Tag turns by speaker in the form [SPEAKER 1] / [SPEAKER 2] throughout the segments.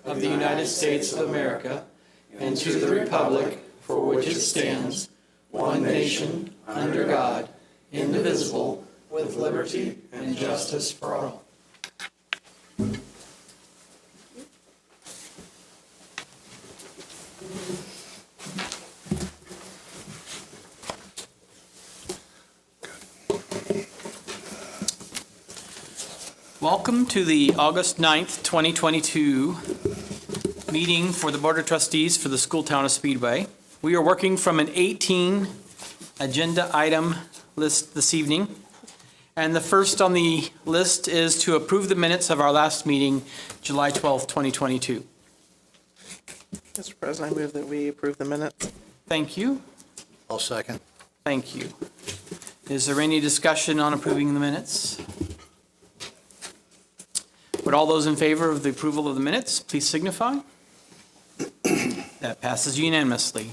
[SPEAKER 1] of the United States of America and to the republic for which it stands, one nation, under God, indivisible, with liberty and justice for all. Welcome to the August 9th, 2022 meeting for the Board of Trustees for the School Town of Speedway. We are working from an 18 agenda item list this evening. And the first on the list is to approve the minutes of our last meeting, July 12th, 2022.
[SPEAKER 2] Mr. President, I move that we approve the minutes.
[SPEAKER 1] Thank you.
[SPEAKER 3] I'll second.
[SPEAKER 1] Thank you. Is there any discussion on approving the minutes? Would all those in favor of the approval of the minutes please signify? That passes unanimously.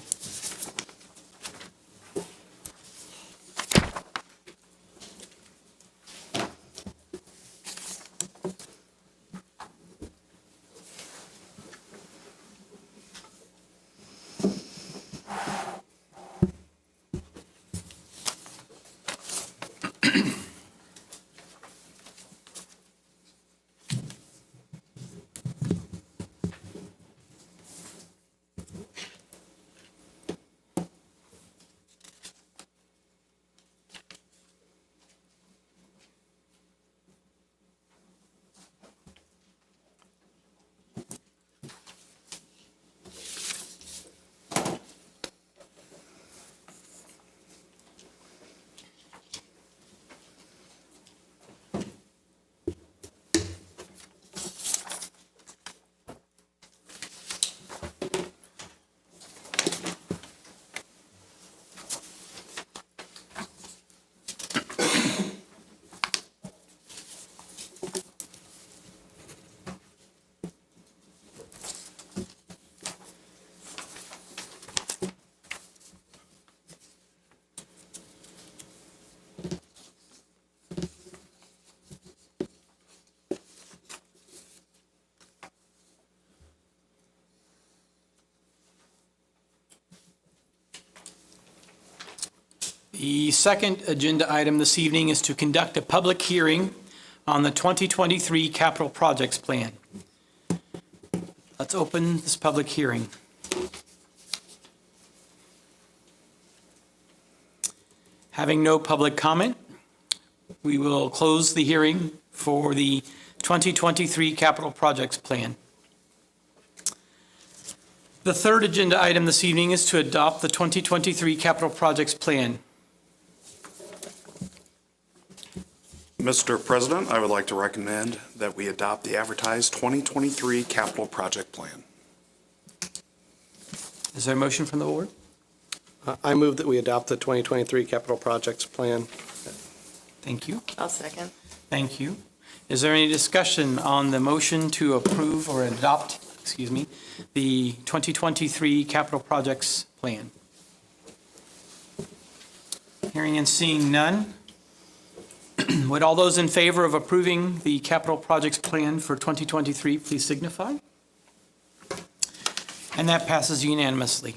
[SPEAKER 1] The second agenda item this evening is to conduct a public hearing on the 2023 capital projects plan. Let's open this public hearing. Having no public comment, we will close the hearing for the 2023 capital projects plan. The third agenda item this evening is to adopt the 2023 capital projects plan.
[SPEAKER 4] Mr. President, I would like to recommend that we adopt the advertised 2023 capital project plan.
[SPEAKER 1] Is there a motion from the board?
[SPEAKER 2] I move that we adopt the 2023 capital projects plan.
[SPEAKER 1] Thank you.
[SPEAKER 5] I'll second.
[SPEAKER 1] Thank you. Is there any discussion on the motion to approve or adopt, the 2023 capital projects plan? Hearing and seeing none. Would all those in favor of approving the capital projects plan for 2023 please signify? And that passes unanimously.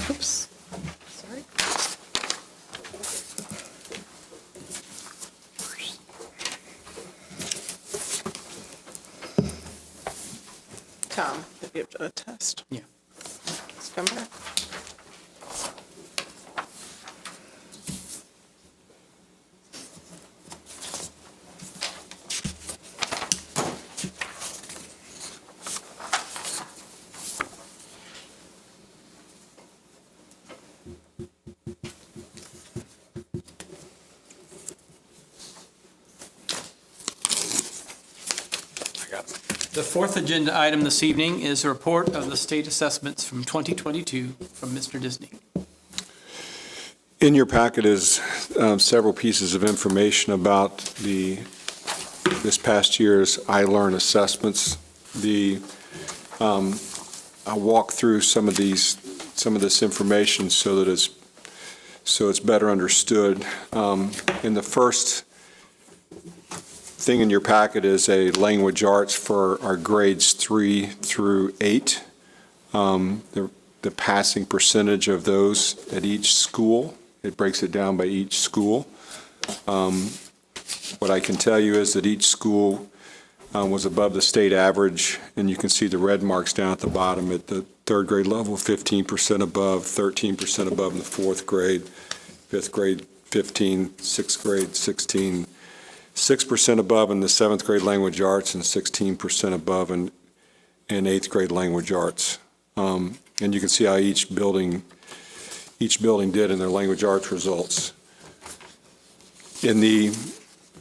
[SPEAKER 5] Oops. Sorry. Tom, have you done a test?
[SPEAKER 1] Yeah.
[SPEAKER 5] Let's come back.
[SPEAKER 1] The fourth agenda item this evening is a report of the state assessments from 2022 from Mr. Disney.
[SPEAKER 3] In your packet is several pieces of information about this past year's iLearn assessments. I'll walk through some of this information so that it's better understood. In the first thing in your packet is a language arts for our grades 3 through 8. The passing percentage of those at each school. It breaks it down by each school. What I can tell you is that each school was above the state average, and you can see the red marks down at the bottom. At the third grade level, 15% above, 13% above in the fourth grade, fifth grade 15, sixth grade 16, 6% above in the seventh grade language arts, and 16% above in eighth grade language arts. And you can see how each building did in their language arts results. In the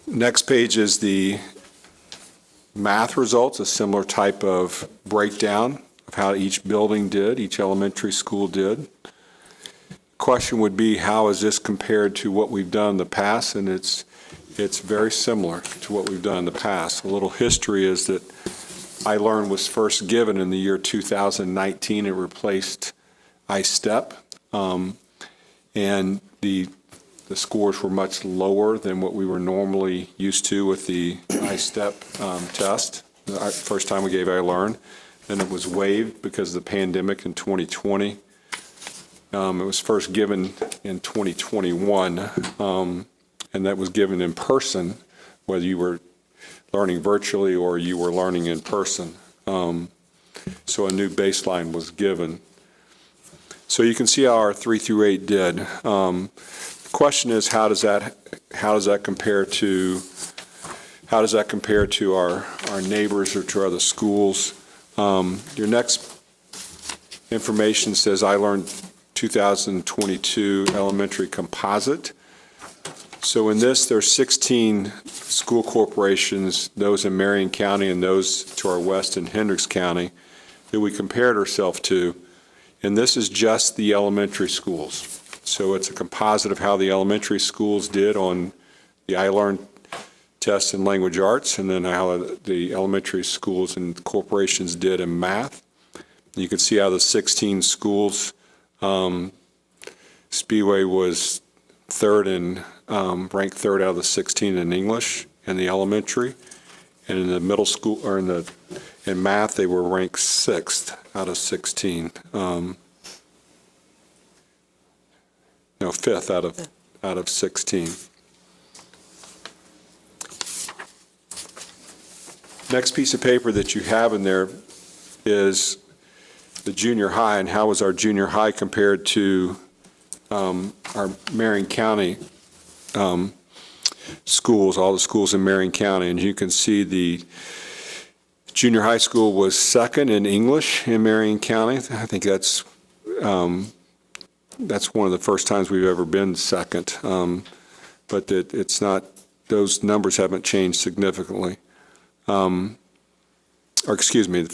[SPEAKER 3] next page is the math results, a similar type of breakdown of how each building did, each elementary school did. Question would be, how is this compared to what we've done in the past? And it's very similar to what we've done in the past. A little history is that iLearn was first given in the year 2019. It replaced iStep. And the scores were much lower than what we were normally used to with the iStep test. The first time we gave iLearn, then it was waived because of the pandemic in 2020. It was first given in 2021, and that was given in person, whether you were learning virtually or you were learning in person. So a new baseline was given. So you can see how our 3 through 8 did. The question is, how does that compare to our neighbors or to other schools? Your next information says iLearn 2022 elementary composite. So in this, there's 16 school corporations, those in Marion County and those to our west in Hendricks County, that we compared ourselves to. And this is just the elementary schools. So it's a composite of how the elementary schools did on the iLearn test in language arts, and then how the elementary schools and corporations did in math. You can see how the 16 schools, Speedway was ranked third out of the 16 in English in the elementary, and in the middle school, or in math, they were ranked 6th out of 16. No, 5th out of 16. Next piece of paper that you have in there is the junior high, and how was our junior high compared to our Marion County schools, all the schools in Marion County. And you can see the junior high school was second in English in Marion County. I think that's one of the first times we've ever been second, but it's not, those numbers haven't changed significantly. Or excuse me,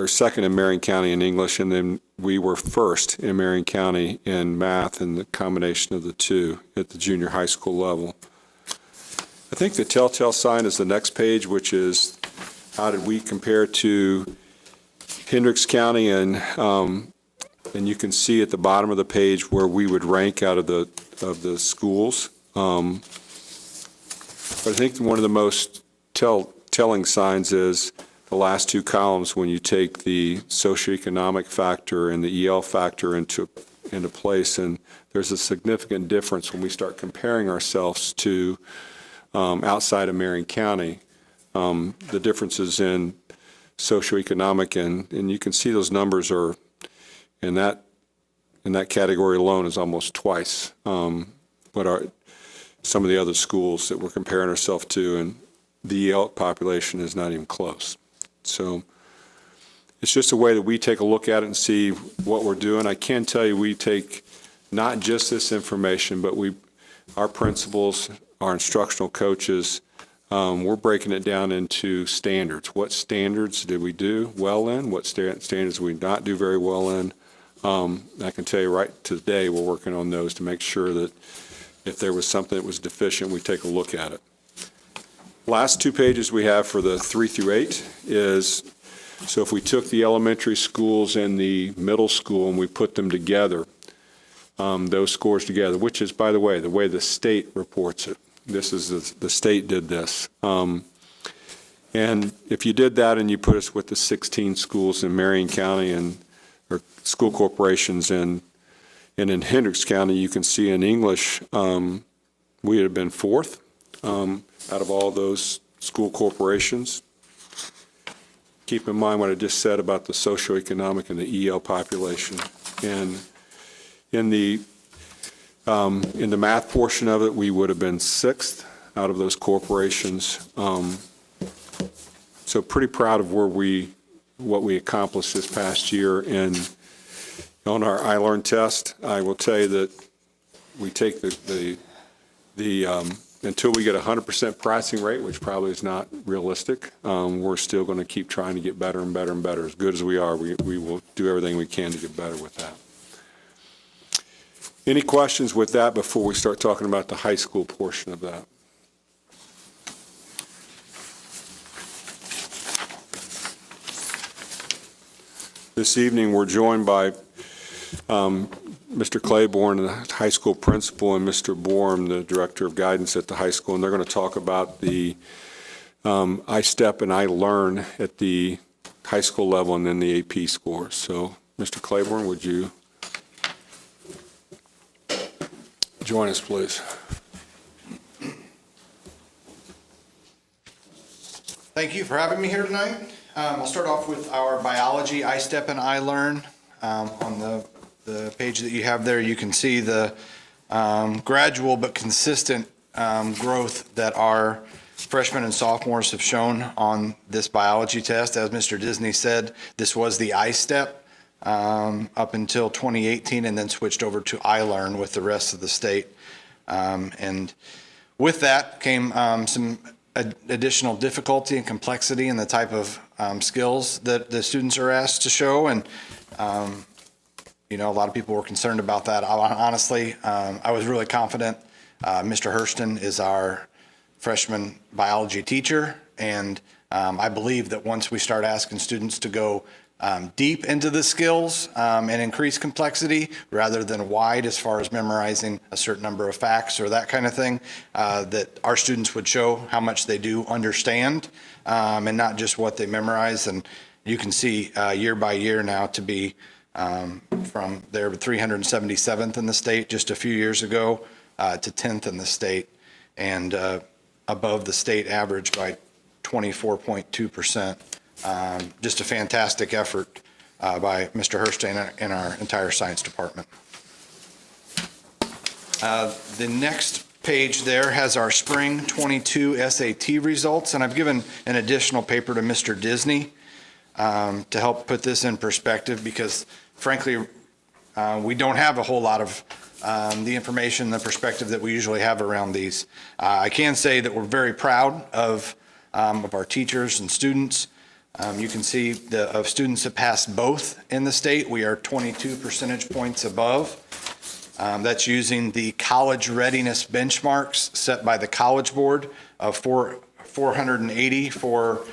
[SPEAKER 3] second in Marion County in English, and then we were first in Marion County in math, and the combination of the two at the junior high school level. I think the telltale sign is the next page, which is how did we compare to Hendricks County, and you can see at the bottom of the page where we would rank out of the schools. But I think one of the most telling signs is the last two columns when you take the socioeconomic factor and the EL factor into place, and there's a significant difference when we start comparing ourselves to outside of Marion County. The differences in socioeconomic, and you can see those numbers are in that category alone is almost twice what some of the other schools that we're comparing ourselves to, and the EL population is not even close. So it's just a way that we take a look at it and see what we're doing. I can tell you we take not just this information, but our principals, our instructional coaches, we're breaking it down into standards. What standards did we do well in? What standards did we not do very well in? I can tell you right today, we're working on those to make sure that if there was something that was deficient, we take a look at it. Last 2 pages we have for the 3 through 8 is, so if we took the elementary schools and the middle school and we put them together, those scores together, which is, by the way the state reports it. This is, the state did this. And if you did that and you put us with the 16 schools in Marion County or school corporations and in Hendricks County, you can see in English, we had been 4th out of all those school corporations. Keep in mind what I just said about the socioeconomic and the EL population. And in the math portion of it, we would have been 6th out of those corporations. So pretty proud of what we accomplished this past year. And on our iLearn test, I will tell you that we take until we get 100% pricing rate, which probably is not realistic, we're still going to keep trying to get better and better and better. As good as we are, we will do everything we can to get better with that. Any questions with that before we start talking about the high school portion of that? This evening, we're joined by Mr. Claiborne, the high school principal, and Mr. Borm, the director of guidance at the high school, and they're going to talk about the iStep and iLearn at the high school level and then the AP scores. So, Mr. Claiborne, would you join us, please?
[SPEAKER 6] Thank you for having me here tonight. I'll start off with our biology iStep and iLearn. On the page that you have there, you can see the gradual but consistent growth that our freshmen and sophomores have shown on this biology test. As Mr. Disney said, this was the iStep up until 2018 and then switched over to iLearn with the rest of the state. And with that came some additional difficulty and complexity in the type of skills that the students are asked to show. And a lot of people were concerned about that. Honestly, I was really confident. Mr. Hurston is our freshman biology teacher, and I believe that once we start asking students to go deep into the skills and increase complexity rather than wide as far as memorizing a certain number of facts or that kind of thing, that our students would show how much they do understand and not just what they memorize. And you can see year by year now to be from there 377th in the state just a few years ago to 10th in the state and above the state average by 24.2%. Just a fantastic effort by Mr. Hurston and our entire science department. The next page there has our spring 22 SAT results, and I've given an additional paper to Mr. Disney to help put this in perspective because, frankly, we don't have a whole lot of the information, the perspective that we usually have around these. I can say that we're very proud of our teachers and students. You can see of students that passed both in the state, we are 22 percentage points above. That's using the college readiness benchmarks set by the College Board of 480 for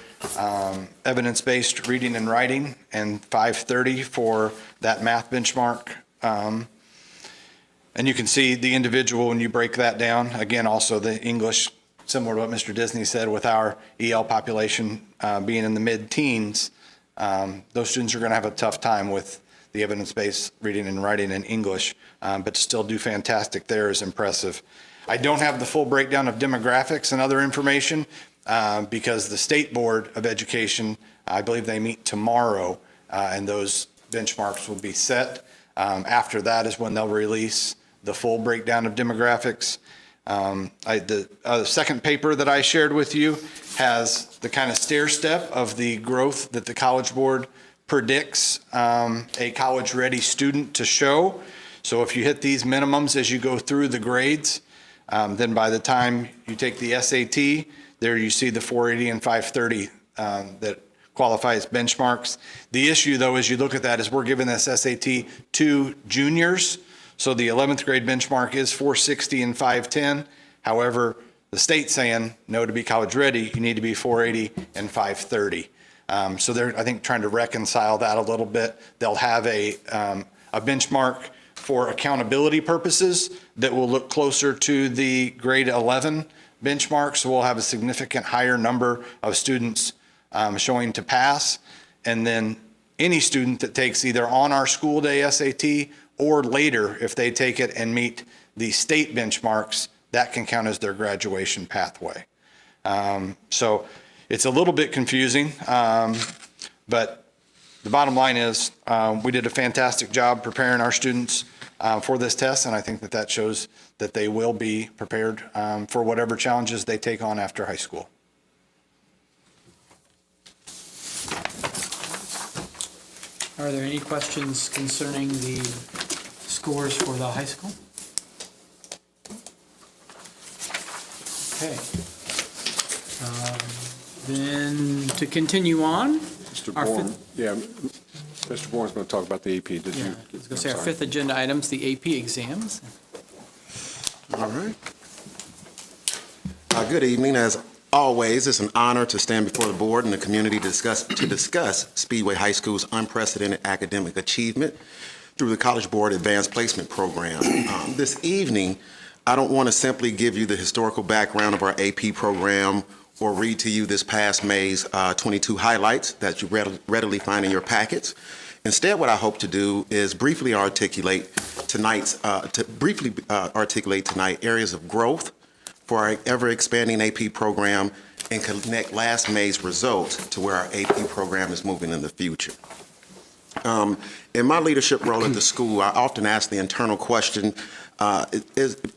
[SPEAKER 6] evidence-based reading and writing and 530 for that math benchmark. And you can see the individual when you break that down. Again, also the English, similar to what Mr. Disney said, with our EL population being in the mid-teens, those students are going to have a tough time with the evidence-based reading and writing in English, but to still do fantastic there is impressive. I don't have the full breakdown of demographics and other information because the State Board of Education, I believe they meet tomorrow, and those benchmarks will be set. After that is when they'll release the full breakdown of demographics. The second paper that I shared with you has the kind of stair step of the growth that the College Board predicts a college-ready student to show. So if you hit these minimums as you go through the grades, then by the time you take the SAT, There you see the 480 and 530 that qualify as benchmarks. The issue, though, as you look at that, is we're giving this SAT to juniors. So the 11th grade benchmark is 460 and 510. However, the state's saying, no, to be college ready, you need to be 480 and 530. So they're, I think, trying to reconcile that a little bit. They'll have a benchmark for accountability purposes that will look closer to the grade 11 benchmark. So we'll have a significant higher number of students showing to pass. And then any student that takes either on our school day SAT or later, if they take it and meet the state benchmarks, that can count as their graduation pathway. So it's a little bit confusing, but the bottom line is we did a fantastic job preparing our students for this test, and I think that that shows that they will be prepared for whatever challenges they take on after high school.
[SPEAKER 1] Are there any questions concerning the scores for the high school? Okay. Then to continue on.
[SPEAKER 3] Mr.
[SPEAKER 1] Our
[SPEAKER 3] Bourne,
[SPEAKER 1] fifth-
[SPEAKER 3] yeah, Mr. Bourne's going to talk about the AP. Did you?
[SPEAKER 1] Yeah, I was going to say
[SPEAKER 3] I'm
[SPEAKER 1] our
[SPEAKER 3] sorry.
[SPEAKER 1] fifth agenda items, the AP exams.
[SPEAKER 7] All right. Good evening. As always, it's an honor to stand before the board and the community to discuss Speedway High School's unprecedented academic achievement through the College Board Advanced Placement Program. This evening, I don't want to simply give you the historical background of our AP program or read to you this past May's 22 highlights that you readily find in your packets. Instead, what I hope to do is briefly articulate tonight areas of growth for our ever-expanding AP program and connect last May's results to where our AP program is moving in the future. In my leadership role at the school, I often ask the internal question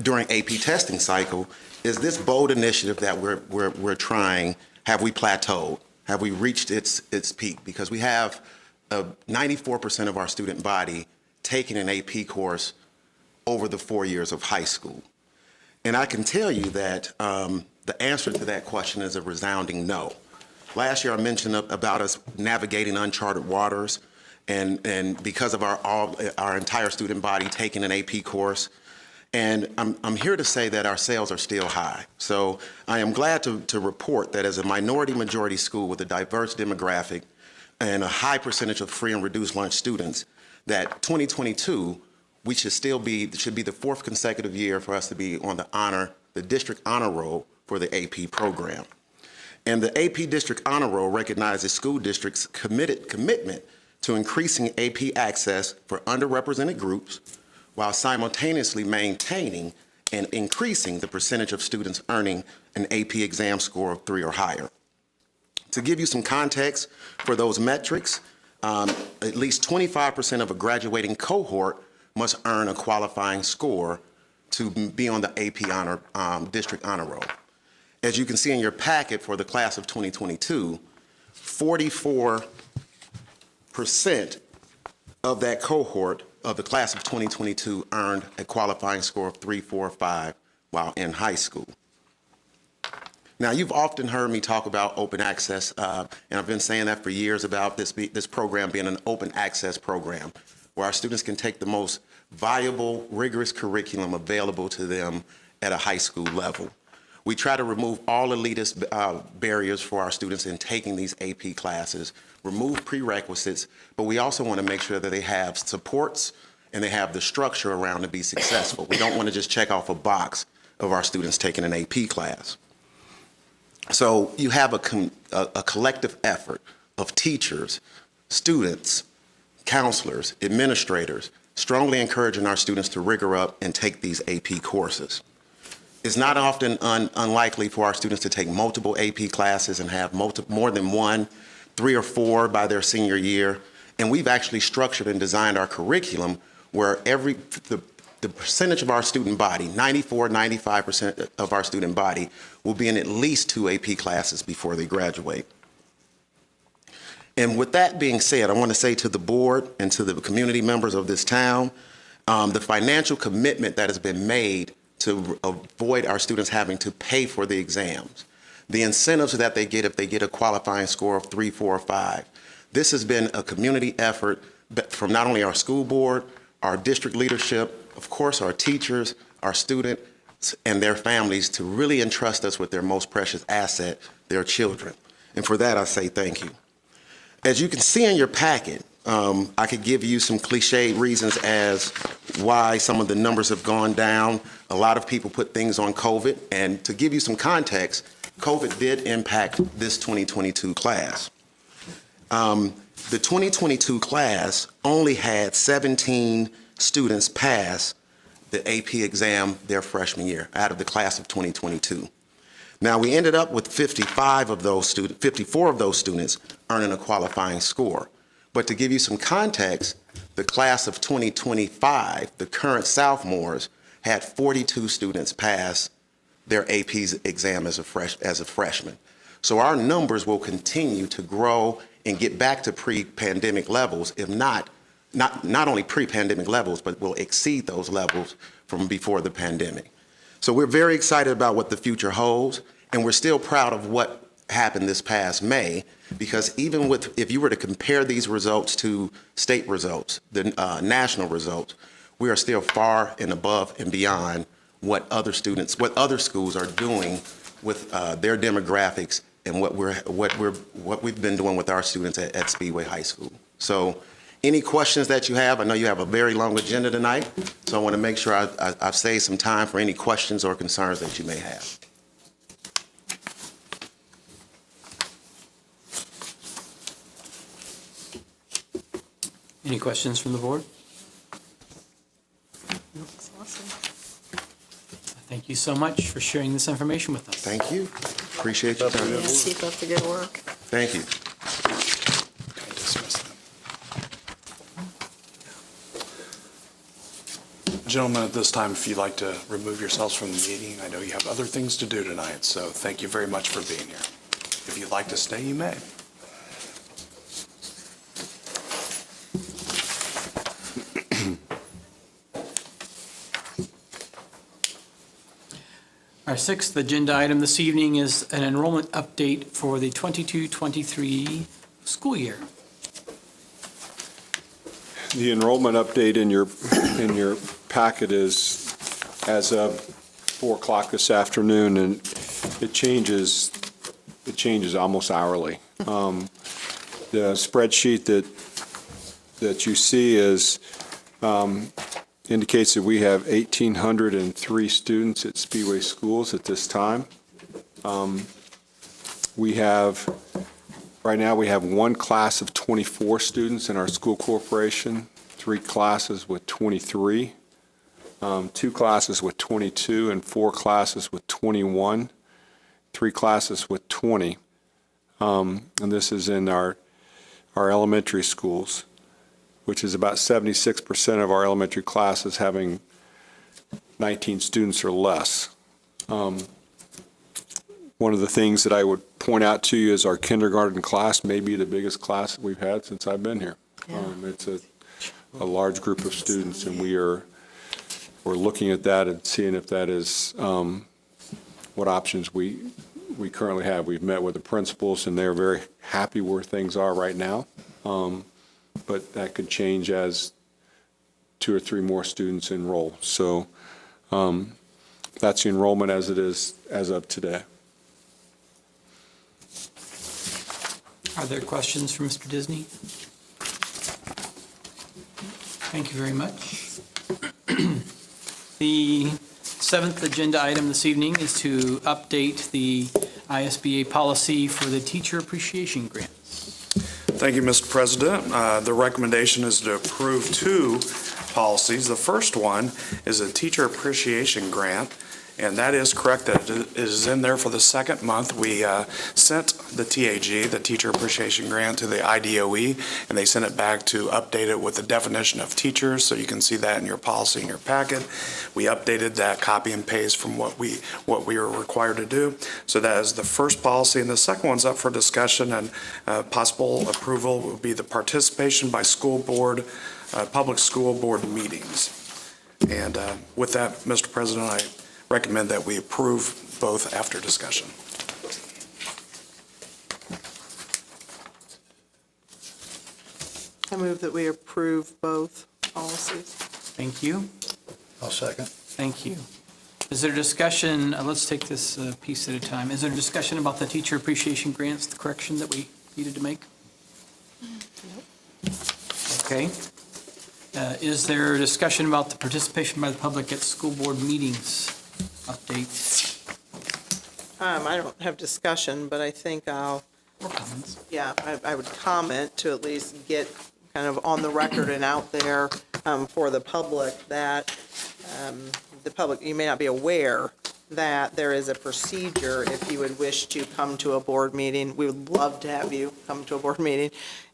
[SPEAKER 7] during AP testing cycle, is this bold initiative that we're trying, have we plateaued? Have we reached its peak? Because we have 94% of our student body taking an AP course over the 4 years of high school. And I can tell you that the answer to that question is a resounding no. Last year I mentioned about us navigating uncharted waters, and because of our entire student body taking an AP course. And I'm here to say that our sales are still high. So I am glad to report that as a minority-majority school with a diverse demographic and a high percentage of free and reduced lunch students, that 2022 should be the fourth consecutive year for us to be on the district honor roll for the AP program. And the AP district honor roll recognizes school districts' commitment to increasing AP access for underrepresented groups while simultaneously maintaining and increasing the percentage of students earning an AP exam score of 3 or higher. To give you some context for those metrics, at least 25% of a graduating cohort must earn a qualifying score to be on the AP district honor roll. As you can see in your packet for the class of 2022, 44% of that cohort of the class of 2022 earned a qualifying score of 3, 4, 5 while in high school. Now, you've often heard me talk about open access, and I've been saying that for years about this program being an open access program where our students can take the most viable, rigorous curriculum available to them at a high school level. We try to remove all elitist barriers for our students in taking these AP classes, remove prerequisites, but we also want to make sure that they have supports and they have the structure around to be successful. We don't want to just check off a box of our students taking an AP class. So you have a collective effort of teachers, students, counselors, administrators, strongly encouraging our students to rigor up and take these AP courses. It's not often unlikely for our students to take multiple AP classes and have more than 1, 3 or 4 by their senior year. And we've actually structured and designed our curriculum where the percentage of our student body, 94, 95% of our student body, will be in at least 2 AP classes before they graduate. And with that being said, I want to say to the board and to the community members of this town, the financial commitment that has been made to avoid our students having to pay for the exams. the incentives that they get if they get a qualifying score of 3, 4, or 5. This has been a community effort from not only our school board, our district leadership, of course, our teachers, our students, and their families to really entrust us with their most precious asset, their children. And for that, I say thank you. As you can see in your packet, I could give you some cliched reasons as why some of the numbers have gone down. A lot of people put things on COVID, and to give you some context, COVID did impact this 2022 class. The 2022 class only had 17 students pass the AP exam their freshman year out of the class of 2022. Now, we ended up with 54 of those students earning a qualifying score. But to give you some context, the class of 2025, the current sophomores, had 42 students pass their AP exam as a freshman. So our numbers will continue to grow and get back to pre-pandemic levels, if not only pre-pandemic levels, but will exceed those levels from before the pandemic. So we're very excited about what the future holds, and we're still proud of what happened this past May, because even if you were to compare these results to state results, the national results, we are still far and above and beyond what other schools are doing with their demographics and what we've been doing with our students at Speedway High School. So any questions that you have, I know you have a very long agenda tonight, so I want to make sure I've saved some time for any questions or concerns that you may have.
[SPEAKER 1] Any questions from the board?
[SPEAKER 5] That's awesome.
[SPEAKER 1] Thank you so much for sharing this information with us.
[SPEAKER 7] Thank you. Appreciate your time.
[SPEAKER 5] Yes, keep up the good work.
[SPEAKER 7] Thank you.
[SPEAKER 4] Gentlemen, at this time, if you'd like to remove yourselves from the meeting, I know you have other things to do tonight, so thank you very much for being here. If you'd like to stay, you may.
[SPEAKER 1] Our sixth agenda item this evening is an enrollment update for the 22-23 school year.
[SPEAKER 3] The enrollment update in your packet is as of 4 o'clock this afternoon, and it changes almost hourly. The spreadsheet that you see indicates that we have 1,803 students at Speedway schools at this time. Right now, we have one class of 24 students in our school corporation, 3 classes with 23, 2 classes with 22, and 4 classes with 21, 3 classes with 20. And this is in our elementary schools, which is about 76% of our elementary classes having 19 students or less. One of the things that I would point out to you is our kindergarten class may be the biggest class that we've had since I've been here.
[SPEAKER 5] Yeah.
[SPEAKER 3] It's a large group of students, and we're looking at that and seeing if that is what options we currently have. We've met with the principals, and they're very happy where things are right now. But that could change as 2 or 3 more students enroll. So that's the enrollment as it is as of today.
[SPEAKER 1] Are there questions for Mr. Disney? Thank you very much. The seventh agenda item this evening is to update the ISBA policy for the teacher appreciation grants.
[SPEAKER 4] Thank you, Mr. President. The recommendation is to approve 2 policies. The first one is a teacher appreciation grant, and that is correct that it is in there for the second month. We sent the TAG, the Teacher Appreciation Grant, to the IDOE, and they sent it back to update it with the definition of teachers, so you can see that in your policy in your packet. We updated that, copy and paste from what we were required to do. So that is the first policy, and the second one's up for discussion, and possible approval will be the participation by school board, public school board meetings. And with that, Mr. President, I recommend that we approve both after discussion.
[SPEAKER 5] I move that we approve both policies.
[SPEAKER 1] Thank you.
[SPEAKER 8] I'll second.
[SPEAKER 1] Thank you. Is there discussion, let's take this piece at a time. Is there discussion about the teacher appreciation grants, the correction that we needed to make? Okay. Is there discussion about the participation by the public at school board meetings? Update
[SPEAKER 5] I don't have discussion, but I think
[SPEAKER 1] or comments?
[SPEAKER 5] I would comment to at least get kind of on the record and out there for the public that you may not be aware that there is a procedure if you would wish to come to a board meeting. We would love to have you come to a board meeting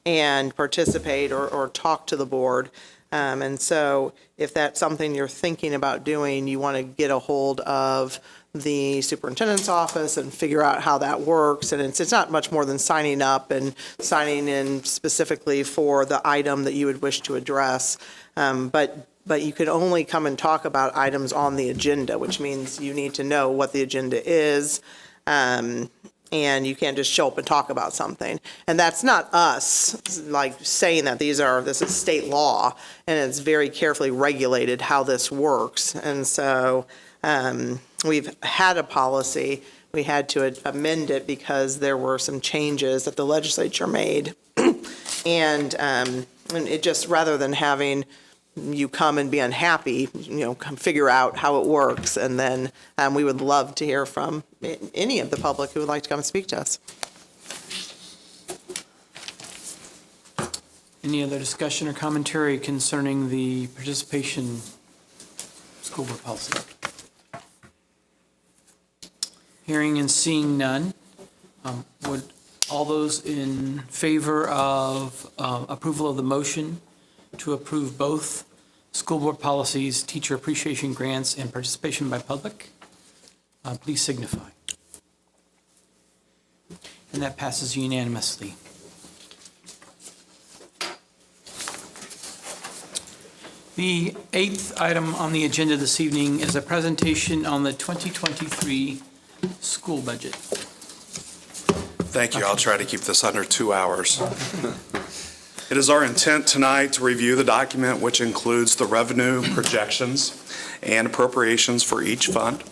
[SPEAKER 5] and participate or talk to the board. And so if that's something you're thinking about doing, you want to get a hold of the superintendent's office and figure out how that works. And it's not much more than signing up and signing in specifically for the item that you would wish to address. But you can only come and talk about items on the agenda, which means you need to know what the agenda is. And you can't just show up and talk about something. And that's not us, like, saying that this is state law, and it's very carefully regulated how this works. And so we've had a policy. We had to amend it because there were some changes that the legislature made. And it just, rather than having you come and be unhappy, come figure out how it works. And then we would love to hear from any of the public who would like to come and speak to us.
[SPEAKER 1] Any other discussion or commentary concerning the participation school board policy? Hearing and seeing none, would all those in favor of approval of the motion to approve both school board policies, teacher appreciation grants, and participation by public, please signify. And that passes unanimously. The eighth item on the agenda this evening is a presentation on the 2023 school budget.
[SPEAKER 4] Thank you. I'll try to keep this under 2 hours. It is our intent tonight to review the document, which includes the revenue projections and appropriations for each fund.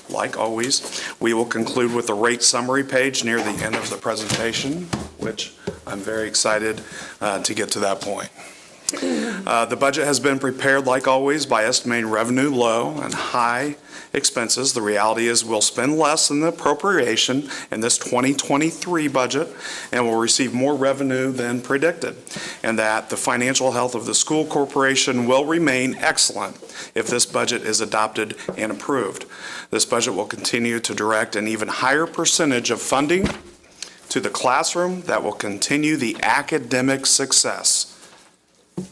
[SPEAKER 4] Like always, we will conclude with the rate summary page near the end of the presentation, which I'm very excited to get to that point. The budget has been prepared, like always, by estimating revenue low and high expenses. The reality is we'll spend less than the appropriation in this 2023 budget and will receive more revenue than predicted, and that the financial health of the school corporation will remain excellent if this budget is adopted and approved. This budget will continue to direct an even higher percentage of funding to the classroom that will continue the academic success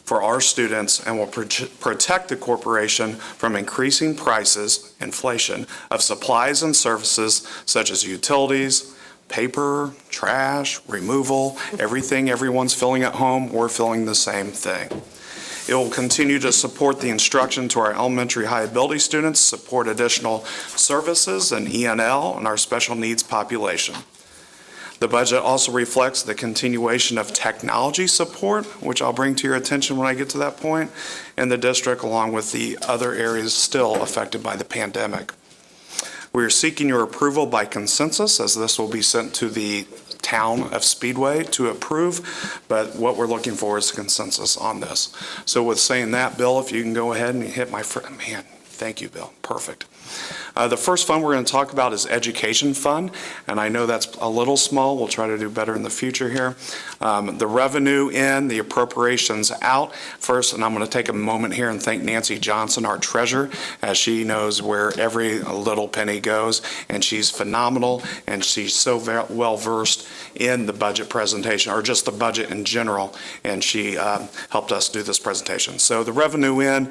[SPEAKER 4] for our students and will protect the corporation from increasing prices, inflation, of supplies and services such as utilities, paper, trash, removal, everything everyone's filling at home, we're filling the same thing. It will continue to support the instruction to our elementary high ability students, support additional services and ENL and our special needs population. The budget also reflects the continuation of technology support, which I'll bring to your attention when I get to that point, in the district, along with the other areas still affected by the pandemic. We are seeking your approval by consensus, as this will be sent to the town of Speedway to approve, but what we're looking for is consensus on this. So with saying that, Bill, if you can go ahead and hit my friend, man, thank you, Bill, perfect. The first fund we're going to talk about is Education Fund, and I know that's a little small. We'll try to do better in the future here. The revenue in, the appropriations out. First, and I'm going to take a moment here and thank Nancy Johnson, our treasurer, as she knows where every little penny goes, and she's phenomenal, and she's so well versed in the budget presentation, or just the budget in general, and she helped us do this presentation. So the revenue in,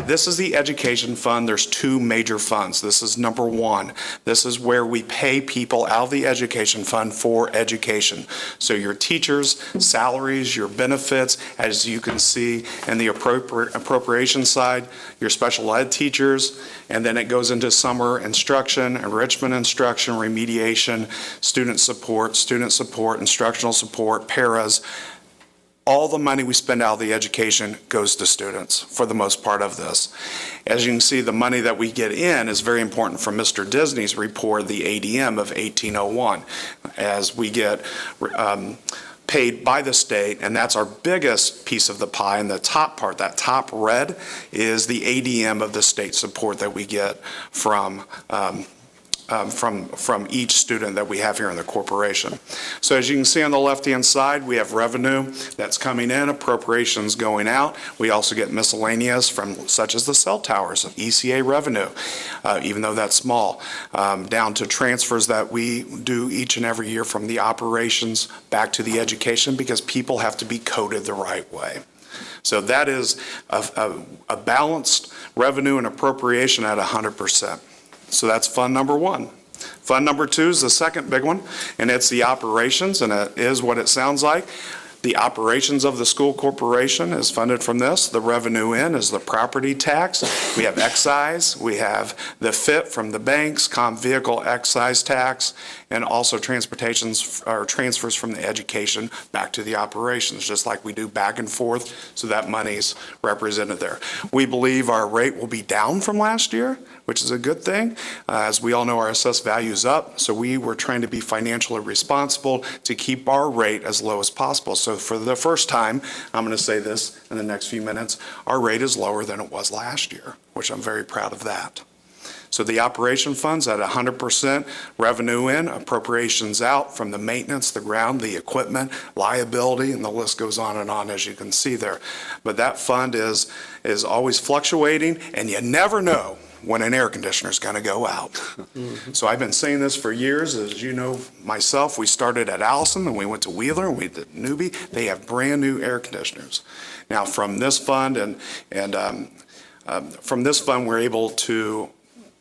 [SPEAKER 4] this is the Education Fund. There's two major funds. This is number one. This is where we pay people out of the Education Fund for education. So your teachers' salaries, your benefits, as you can see in the appropriation side, your special ed teachers, and then it goes into summer instruction, enrichment instruction, remediation, student support, instructional support, paras. all the money we spend out of the education goes to students for the most part of this. As you can see, the money that we get in is very important from Mr. Disney's report, the ADM of 1801, as we get paid by the state, and that's our biggest piece of the pie. And the top part, that top red, is the ADM of the state support that we get from each student that we have here in the corporation. So as you can see on the left-hand side, we have revenue that's coming in, appropriations going out. We also get miscellaneous from such as the cell towers, ECA revenue, even though that's small, down to transfers that we do each and every year from the operations back to the education, because people have to be coded the right way. So that is a balanced revenue and appropriation at 100%. So that's fund number one. Fund number two is the second big one, and it's the operations, and it is what it sounds like. The operations of the school corporation is funded from this. The revenue in is the property tax. We have excise. We have the FIT from the banks, vehicle excise tax, and also transportations or transfers from the education back to the operations, just like we do back and forth, so that money's represented there. We believe our rate will be down from last year, which is a good thing. As we all know, our assessed value is up, so we were trying to be financially responsible to keep our rate as low as possible. So for the first time, I'm going to say this in the next few minutes, our rate is lower than it was last year, which I'm very proud of that. So the operation funds at 100%, revenue in, appropriations out from the maintenance, the ground, the equipment, liability, and the list goes on, as you can see there. But that fund is always fluctuating, and you never know when an air conditioner is going to go out. So I've been saying this for years. As you know, myself, we started at Allison, and we went to Wheeler, and we did Newbie. They have brand-new air conditioners. Now, from this fund, from this fund, we're able to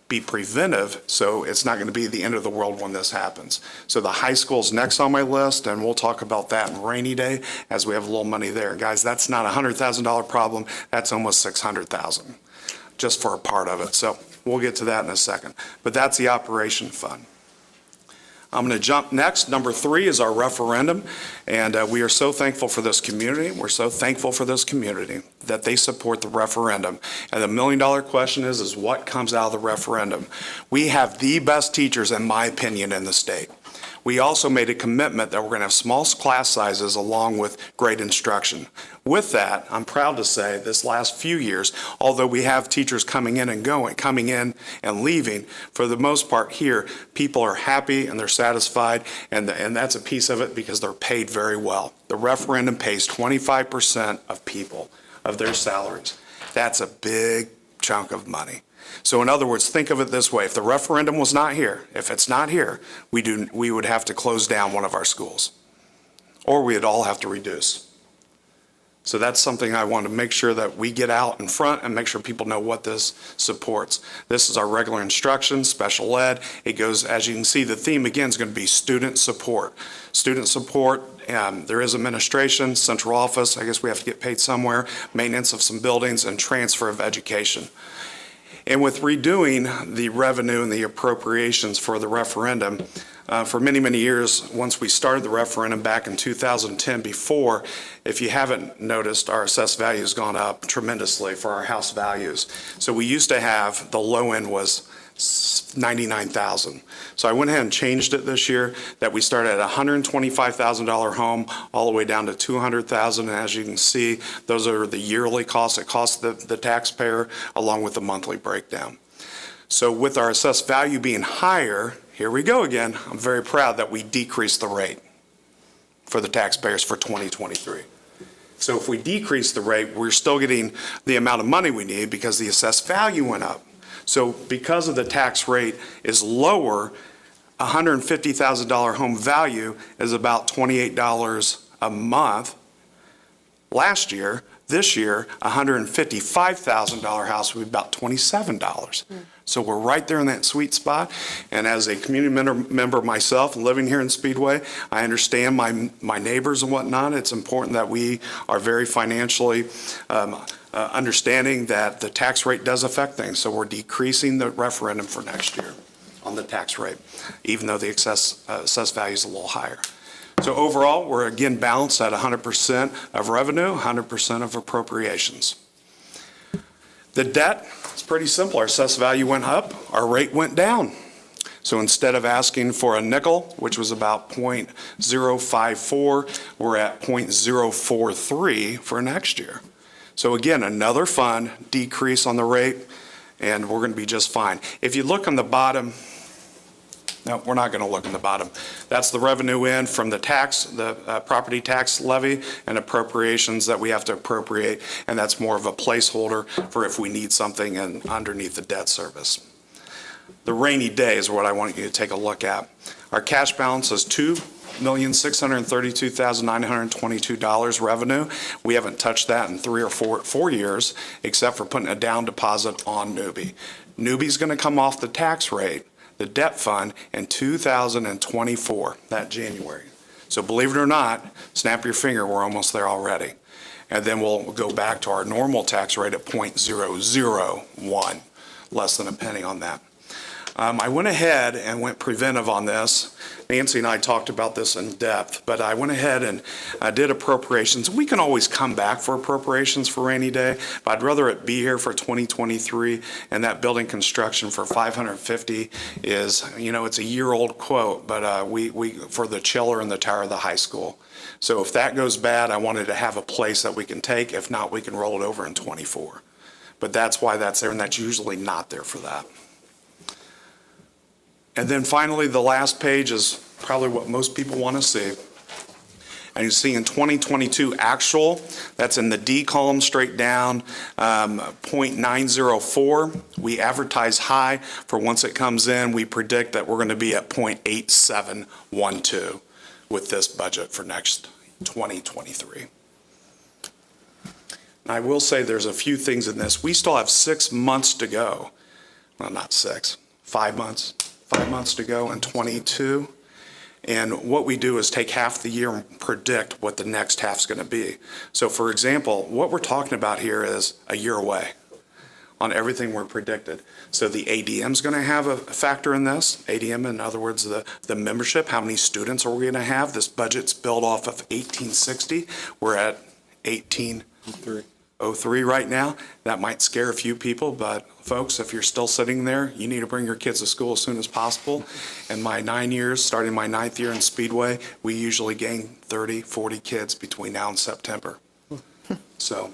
[SPEAKER 4] be preventive, so it's not going to be the end of the world when this happens. So the high school's next on my list, and we'll talk about that in rainy day as we have a little money there. Guys, that's not a $100,000 problem. That's almost $600,000 just for a part of it. So we'll get to that in a second. But that's the operation fund. I'm going to jump next. Number 3 is our referendum, and we are so thankful for this community. We're so thankful for this community that they support the referendum. And the million-dollar question is what comes out of the referendum? We have the best teachers, in my opinion, in the state. We also made a commitment that we're going to have small class sizes along with great instruction. With that, I'm proud to say this last few years, although we have teachers coming in and leaving, for the most part here, people are happy and they're satisfied, and that's a piece of it because they're paid very well. The referendum pays 25% of people, of their salaries. That's a big chunk of money. So in other words, think of it this way. If the referendum was not here, if it's not here, we would have to close down one of our schools, or we'd all have to reduce. So that's something I want to make sure that we get out in front and make sure people know what this supports. This is our regular instruction, special ed. It goes, as you can see, the theme again is going to be student support. Student support, there is administration, central office, I guess we have to get paid somewhere, maintenance of some buildings, and transfer of education. And with redoing the revenue and the appropriations for the referendum, for many, many years, once we started the referendum back in 2010, before, if you haven't noticed, our assessed value has gone up tremendously for our house values. So we used to have, the low end was $99,000. So I went ahead and changed it this year, that we started at a $125,000 home all the way down to $200,000. And as you can see, those are the yearly costs. It costs the taxpayer along with the monthly breakdown. So with our assessed value being higher, here we go again. I'm very proud that we decreased the rate for the taxpayers for 2023. So if we decrease the rate, we're still getting the amount of money we need because the assessed value went up. So because of the tax rate is lower, a $150,000 home value is about $28 a month. Last year, this year, a $155,000 house would be about $27. So we're right there in that sweet spot. And as a community member myself, living here in Speedway, I understand my neighbors and whatnot. It's important that we are very financially understanding that the tax rate does affect things. So we're decreasing the referendum for next year on the tax rate, even though the assessed value is a little higher. So overall, we're again balanced at 100% of revenue, 100% of appropriations. The debt, it's pretty simple. Our assessed value went up, our rate went down. So instead of asking for a nickel, which was about 0.054, we're at 0.043 for next year. So again, another fund decrease on the rate, and we're going to be just fine. If you look on the bottom, no, we're not going to look in the bottom. That's the revenue in from the tax, the property tax levy and appropriations that we have to appropriate, and that's more of a placeholder for if we need something and underneath the debt service. The rainy day is what I want you to take a look at. Our cash balance is $2,632,922 revenue. We haven't touched that in 3 or 4 years, except for putting a down deposit on Newbie. Newbie's going to come off the tax rate, the debt fund, in 2024, that January. So believe it or not, snap your finger, we're almost there already. And then we'll go back to our normal tax rate at 0.001, less than a penny on that. I went ahead and went preventive on this. Nancy and I talked about this in depth, but I went ahead and did appropriations. We can always come back for appropriations for rainy day, but I'd rather it be here for 2023, and that building construction for $550 is, it's a year-old quote, but we for the chiller and the tower of the high school. So if that goes bad, I wanted to have a place that we can take. If not, we can roll it over in 24. But that's why that's there, and that's usually not there for that. And then finally, the last page is probably what most people want to see. And you see in 2022 actual, that's in the D column straight down, 0.904. We advertise high for once it comes in. We predict that we're going to be at 0.8712 with this budget for next 2023. And I will say there's a few things in this. We still have 6 months to go. Well, not 6, 5 months. 5 months to go in 22. And what we do is take half the year and predict what the next half's going to be. So for example, what we're talking about here is a year away on everything we're predicted. So the ADM's going to have a factor in this. ADM, in other words, the membership, how many students are we going to have? This budget's built off of 1860. We're at 1803 right now. That might scare a few people, but folks, if you're still sitting there, you need to bring your kids to school as soon as possible. In my 9 years, starting my 9th year in Speedway, we usually gain 30, 40 kids between now and September. So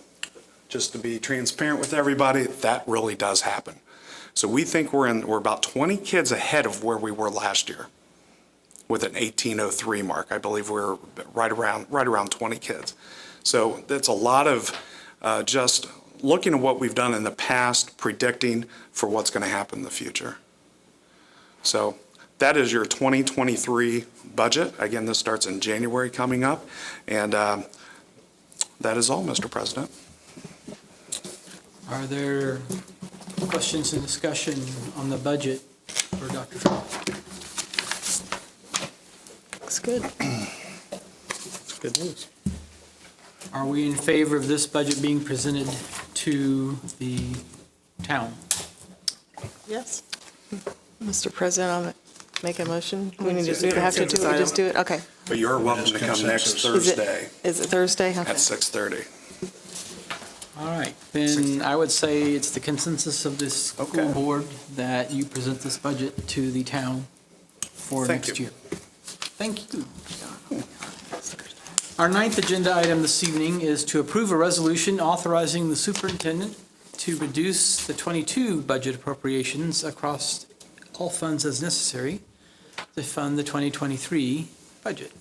[SPEAKER 4] just to be transparent with everybody, that really does happen. So we think we're about 20 kids ahead of where we were last year with an 1803 mark. I believe we're right around 20 kids. So that's a lot of just looking at what we've done in the past, predicting for what's going to happen in the future. So that is your 2023 budget. Again, this starts in January coming up. And that is all, Mr. President.
[SPEAKER 1] Are there questions and discussion on the budget for Dr. Trump?
[SPEAKER 5] Looks good.
[SPEAKER 2] It's good news.
[SPEAKER 1] Are we in favor of this budget being presented to the town?
[SPEAKER 5] Yes.
[SPEAKER 8] Mr. President, I'll make a motion. We need to
[SPEAKER 4] It's
[SPEAKER 8] do it, have to do it,
[SPEAKER 4] consensus
[SPEAKER 8] we just do it, okay.
[SPEAKER 4] But you're welcome to come next
[SPEAKER 8] Is
[SPEAKER 4] Thursday
[SPEAKER 8] it Thursday? Okay.
[SPEAKER 4] at 6:30.
[SPEAKER 1] All right, then I would say it's the consensus of this school
[SPEAKER 4] Okay.
[SPEAKER 1] board that you present this budget to the town for
[SPEAKER 4] Thank
[SPEAKER 1] next
[SPEAKER 4] you.
[SPEAKER 1] year. Thank you. Our ninth agenda item this evening is to approve a resolution authorizing the superintendent to reduce the 22 budget appropriations across all funds as necessary to fund the 2023 budget.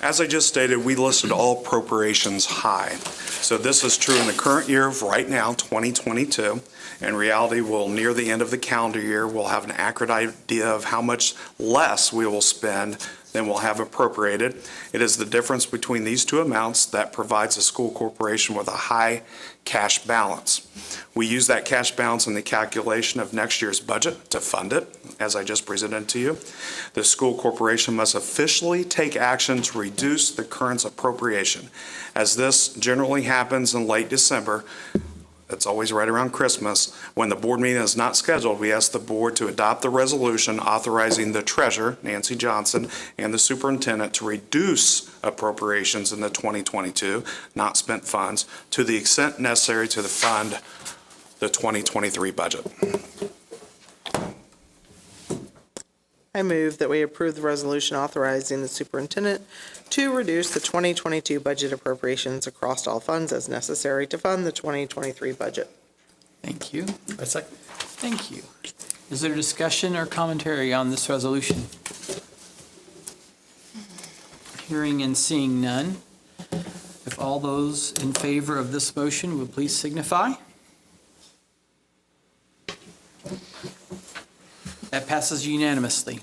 [SPEAKER 4] As I just stated, we listed all appropriations high. So this is true in the current year of right now, 2022. In reality, we'll near the end of the calendar year, we'll have an accurate idea of how much less we will spend than we'll have appropriated. It is the difference between these two amounts that provides a school corporation with a high cash balance. We use that cash balance in the calculation of next year's budget to fund it, as I just presented to you. The school corporation must officially take action to reduce the current appropriation. As this generally happens in late December, it's always right around Christmas, when the board meeting is not scheduled, we ask the board to adopt the resolution authorizing the treasurer, Nancy Johnson, and the superintendent to reduce appropriations in the 2022 not spent funds to the extent necessary to fund the 2023 budget.
[SPEAKER 5] I move that we approve the resolution authorizing the superintendent to reduce the 2022 budget appropriations across all funds as necessary to fund the 2023 budget.
[SPEAKER 1] Thank you.
[SPEAKER 2] I second.
[SPEAKER 1] Thank you. Is there discussion or commentary on this resolution? Hearing and seeing none. If all those in favor of this motion would please signify. That passes unanimously.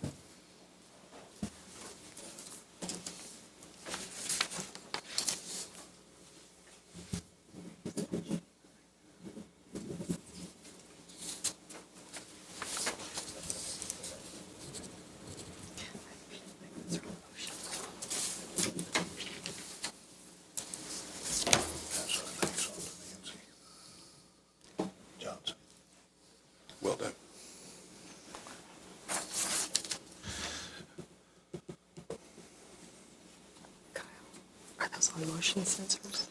[SPEAKER 4] Will do.
[SPEAKER 8] Are those on motion sensors?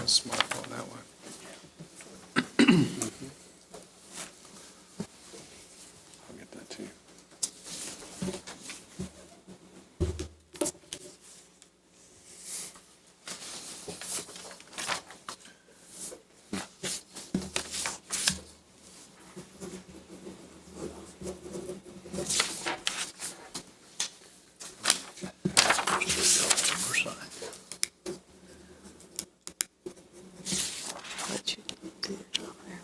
[SPEAKER 4] Smartphone that way. I'll get that to you.
[SPEAKER 8] Let you do your job there.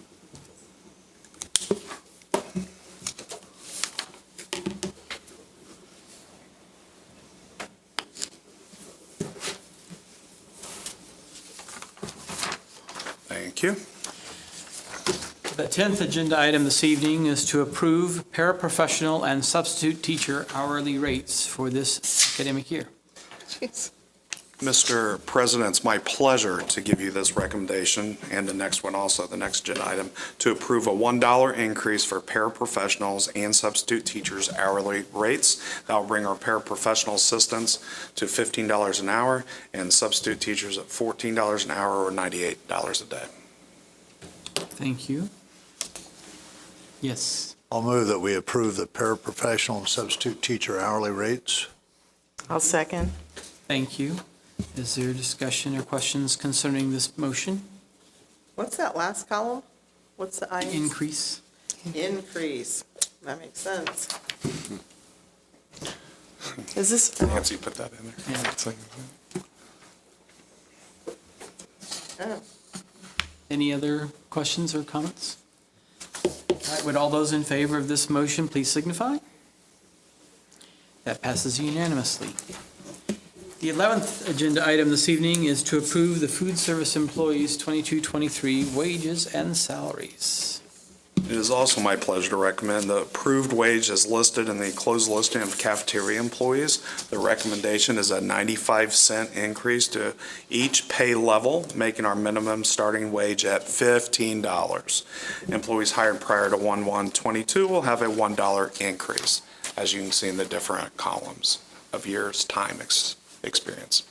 [SPEAKER 4] Thank you.
[SPEAKER 1] The 10th agenda item this evening is to approve paraprofessional and substitute teacher hourly rates for this academic year.
[SPEAKER 5] Jeez.
[SPEAKER 4] Mr. President, it's my pleasure to give you this recommendation, and the next one also, the next agenda item, to approve a $1 increase for paraprofessionals and substitute teachers' hourly rates. That will bring our paraprofessional assistants to $15 an hour and substitute teachers at $14 an hour or $98 a day.
[SPEAKER 1] Thank you. Yes.
[SPEAKER 9] I'll move that we approve the paraprofessional and substitute teacher hourly rates.
[SPEAKER 8] I'll second.
[SPEAKER 1] Thank you. Is there discussion or questions concerning this motion?
[SPEAKER 5] What's that last column? What's the I?
[SPEAKER 1] Increase?
[SPEAKER 5] Increase. That makes sense.
[SPEAKER 8] Is this,
[SPEAKER 4] Nancy, put that in there.
[SPEAKER 1] Yeah.
[SPEAKER 4] It's like-
[SPEAKER 5] Oh.
[SPEAKER 1] Any other questions or comments? All right, would all those in favor of this motion please signify? That passes unanimously. The 11th agenda item this evening is to approve the food service employees' 22-23 wages and salaries.
[SPEAKER 4] It is also my pleasure to recommend the approved wage as listed in the closed listing of cafeteria employees. The recommendation is a 95-cent increase to each pay level, making our minimum starting wage at $15. Employees hired prior to 1/1/22 will have a $1 increase, as you can see in the different columns of years' time experience.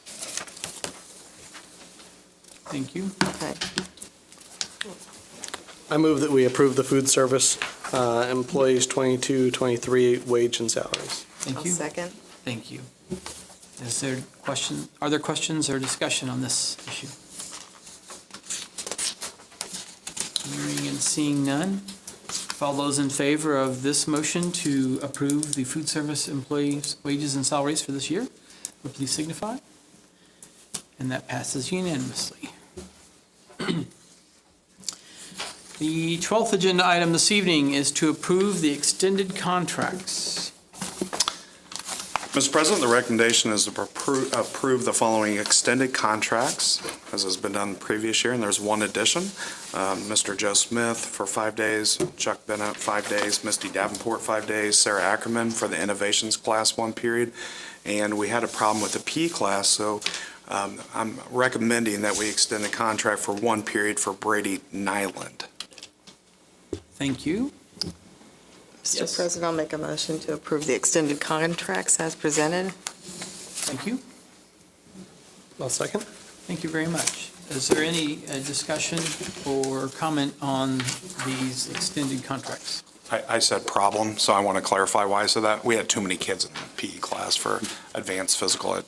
[SPEAKER 1] Thank you.
[SPEAKER 8] okay.
[SPEAKER 2] I move that we approve the food service employees 22-23 wage and salaries.
[SPEAKER 1] Thank
[SPEAKER 8] I'll
[SPEAKER 1] you.
[SPEAKER 8] second.
[SPEAKER 1] Thank you. Is there are there questions or discussion on this issue? Hearing and seeing none. If all those in favor of this motion to approve the food service employees' wages and salaries for this year, would please signify. And that passes unanimously. The 12th agenda item this evening is to approve the extended contracts.
[SPEAKER 4] Mr. President, the recommendation is to approve the following extended contracts, as has been done the previous year, and there's one addition. Mr. Joe Smith for 5 days, Chuck Bennett 5 days, Misty Davenport 5 days, Sarah Ackerman for the innovations class 1 period. And we had a problem with the P class, so I'm recommending that we extend the contract for one period for Brady Nyland.
[SPEAKER 1] Thank you.
[SPEAKER 8] Mr.
[SPEAKER 1] Yes.
[SPEAKER 8] President, I'll make a motion to approve the extended contracts as presented.
[SPEAKER 1] Thank you.
[SPEAKER 2] I'll second.
[SPEAKER 1] Thank you very much. Is there any discussion or comment on these extended contracts?
[SPEAKER 4] I said problem, so I want to clarify why I said that. We had too many kids in the PE class for advanced physical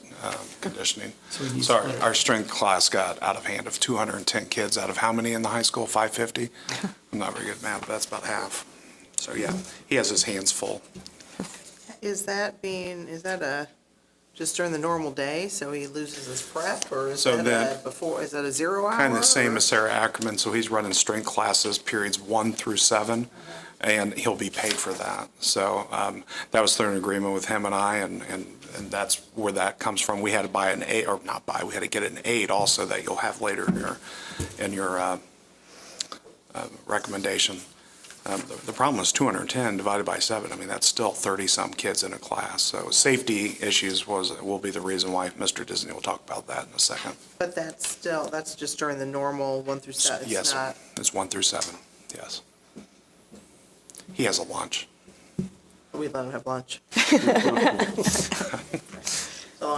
[SPEAKER 4] conditioning.
[SPEAKER 1] So we need
[SPEAKER 4] So
[SPEAKER 1] to split it.
[SPEAKER 4] our strength class got out of hand of 210 kids out of how many in the high school? 550? I'm not very good at math, but that's about half. So yeah, he has his hands full.
[SPEAKER 5] Is that just during the normal day, so he loses his prep, or is
[SPEAKER 4] So
[SPEAKER 5] that
[SPEAKER 4] then-
[SPEAKER 5] is that a 0 hour?
[SPEAKER 4] Kind of the same
[SPEAKER 5] or-
[SPEAKER 4] as Sarah Ackerman, so he's running strength classes periods 1 through 7, and he'll be paid for that. So that was through an agreement with him and I, and that's where that comes from. We had to buy an aid, or not buy, we had to get an aid also that you'll have later in your recommendation. The problem was 210 divided by 7. I mean, that's still 30-some kids in a class. So safety issues will be the reason why Mr. Disney will talk about that in a second.
[SPEAKER 5] But that's just during the normal 1 through 7?
[SPEAKER 4] Yes,
[SPEAKER 5] It's not,
[SPEAKER 4] it's 1 through 7, yes. He has a lunch.
[SPEAKER 5] we let him have lunch.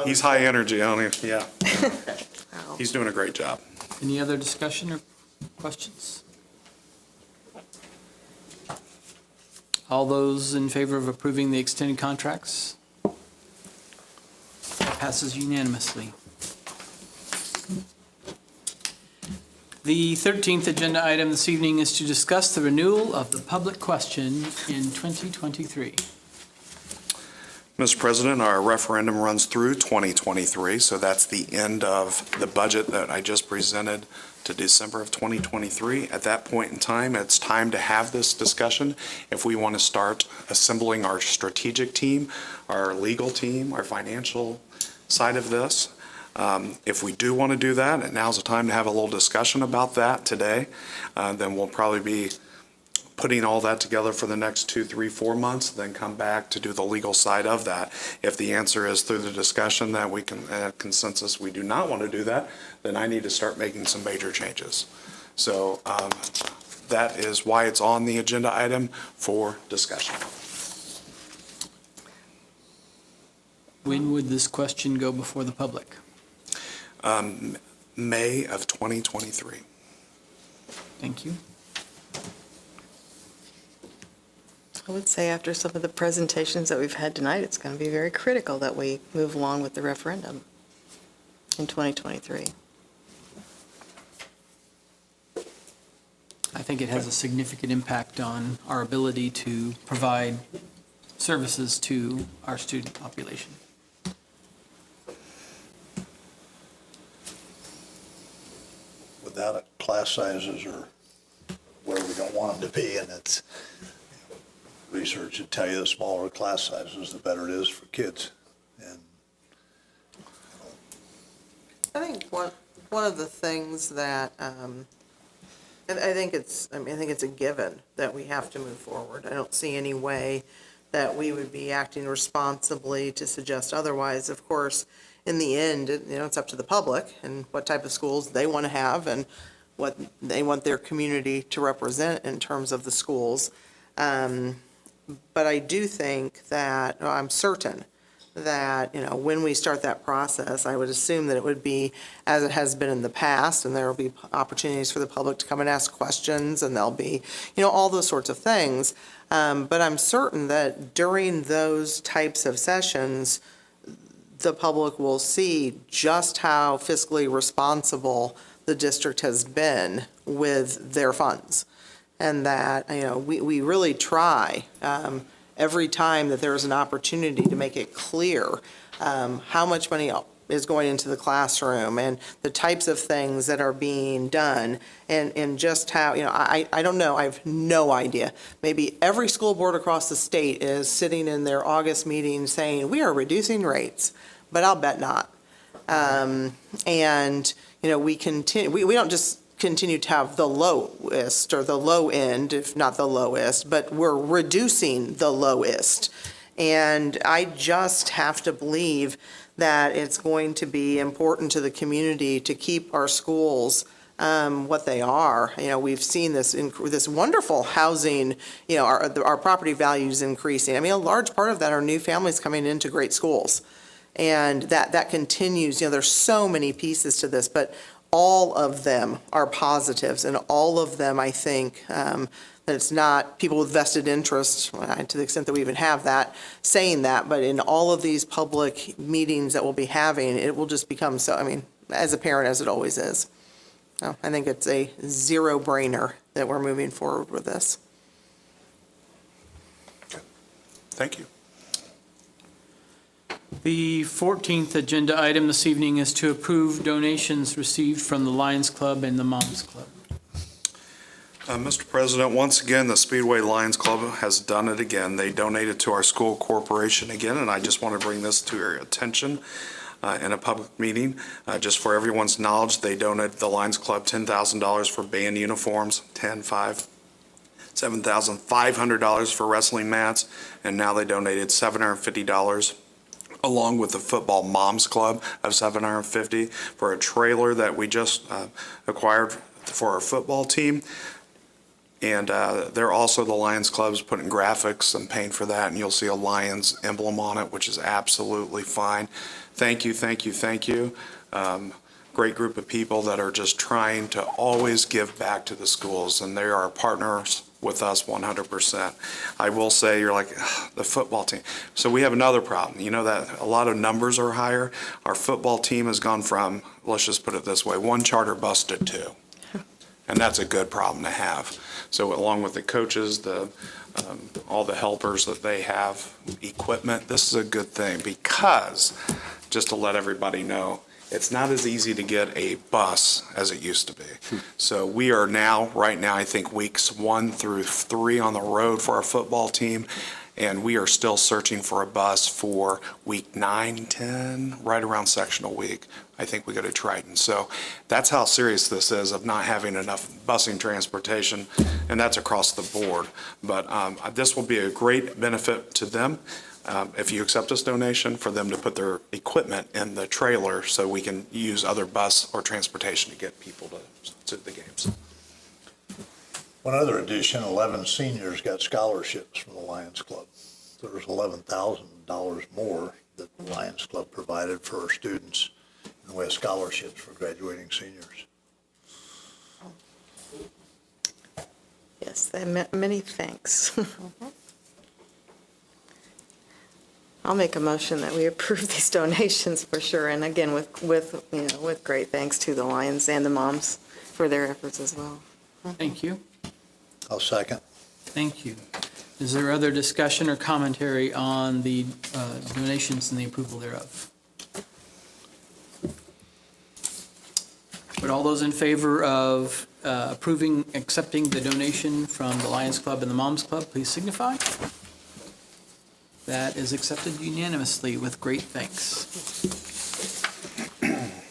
[SPEAKER 4] He's high energy, I don't yeah.
[SPEAKER 5] Wow.
[SPEAKER 4] He's doing a great job.
[SPEAKER 1] Any other discussion or questions? All those in favor of approving the extended contracts? That passes unanimously. The 13th agenda item this evening is to discuss the renewal of the public question in 2023.
[SPEAKER 4] Mr. President, our referendum runs through 2023, so that's the end of the budget that I just presented to December of 2023. At that point in time, it's time to have this discussion. If we want to start assembling our strategic team, our legal team, our financial side of this, if we do want to do that, and now's the time to have a little discussion about that today, then we'll probably be putting all that together for the next 2, 3, 4 months, then come back to do the legal side of that. If the answer is through the discussion that we can, consensus, we do not want to do that, then I need to start making some major changes. So that is why it's on the agenda item for discussion.
[SPEAKER 1] When would this question go before the public?
[SPEAKER 4] May of 2023.
[SPEAKER 1] Thank you.
[SPEAKER 8] I would say after some of the presentations that we've had tonight, it's going to be very critical that we move along with the referendum in 2023.
[SPEAKER 1] I think it has a significant impact on our ability to provide services to our student population.
[SPEAKER 9] Without it, class sizes are where we don't want them to be, and it's, research would tell you the smaller class sizes, the better it is for kids. And
[SPEAKER 5] I think one of the things that, and I think it's a given that we have to move forward. I don't see any way that we would be acting responsibly to suggest otherwise. Of course, in the end, it's up to the public and what type of schools they want to have and what they want their community to represent in terms of the schools. But I do think that, I'm certain that, when we start that process, I would assume that it would be as it has been in the past, and there will be opportunities for the public to come and ask questions, and there'll be, all those sorts of things. But I'm certain that during those types of sessions, the public will see just how fiscally responsible the district has been with their funds. And that, we really try every time that there's an opportunity to make it clear how much money is going into the classroom and the types of things that are being done and just how, I don't know, I have no idea. Maybe every school board across the state is sitting in their August meeting saying, we are reducing rates, but I'll bet not. We continue, we don't just continue to have the lowest or the low end, if not the lowest, but we're reducing the lowest. And I just have to believe that it's going to be important to the community to keep our schools what they are. We've seen this wonderful housing, our property values increasing. I mean, a large part of that are new families coming into great schools. And that continues. There's so many pieces to this, but all of them are positives, and all of them, I think, that it's not people with vested interests, to the extent that we even have that, saying that, but in all of these public meetings that we'll be having, it will just become so, as apparent as it always is. So I think it's a zero-brainer that we're moving forward with this.
[SPEAKER 4] Thank you.
[SPEAKER 1] The 14th agenda item this evening is to approve donations received from the Lions Club and the Moms Club.
[SPEAKER 4] Mr. President, once again, the Speedway Lions Club has done it again. They donated to our school corporation again, and I just want to bring this to your attention in a public meeting. Just for everyone's knowledge, they donated the Lions Club $10,000 for band uniforms, $7,500 for wrestling mats, and now they donated $750 along with the Football Moms Club of $750 for a trailer that we just acquired for our football team. And they're also, the Lions Club's putting graphics and paint for that, and you'll see a Lions emblem on it, which is absolutely fine. Thank you, thank you, thank you. Great group of people that are just trying to always give back to the schools, and they are partners with us 100%. I will say, you're like, the football team. So we have another problem. That a lot of numbers are higher. Our football team has gone from, let's just put it this way, 1 charter bus to 2. And that's a good problem to have. So along with the coaches, all the helpers that they have, equipment, this is a good thing, because, just to let everybody know, it's not as easy to get a bus as it used to be. So we are now, right now, I think weeks 1 through 3 on the road for our football team, and we are still searching for a bus for week 9, 10, right around sectional week. I think we go to Triton. So that's how serious this is, of not having enough busing transportation, and that's across the board. But this will be a great benefit to them. If you accept this donation, for them to put their equipment in the trailer so we can use other bus or transportation to get people to the games.
[SPEAKER 9] One other addition, 11 seniors got scholarships from the Lions Club. So there's $11,000 more that the Lions Club provided for our students in the way of scholarships for graduating seniors.
[SPEAKER 8] Yes, many thanks. I'll make a motion that we approve these donations for sure, and again, with great thanks to the Lions and the Moms for their efforts as well.
[SPEAKER 1] Thank you.
[SPEAKER 9] I'll second.
[SPEAKER 1] Thank you. Is there other discussion or commentary on the donations and the approval thereof? Would all those in favor of accepting the donation from the Lions Club and the Moms Club, please signify. That is accepted unanimously with great thanks.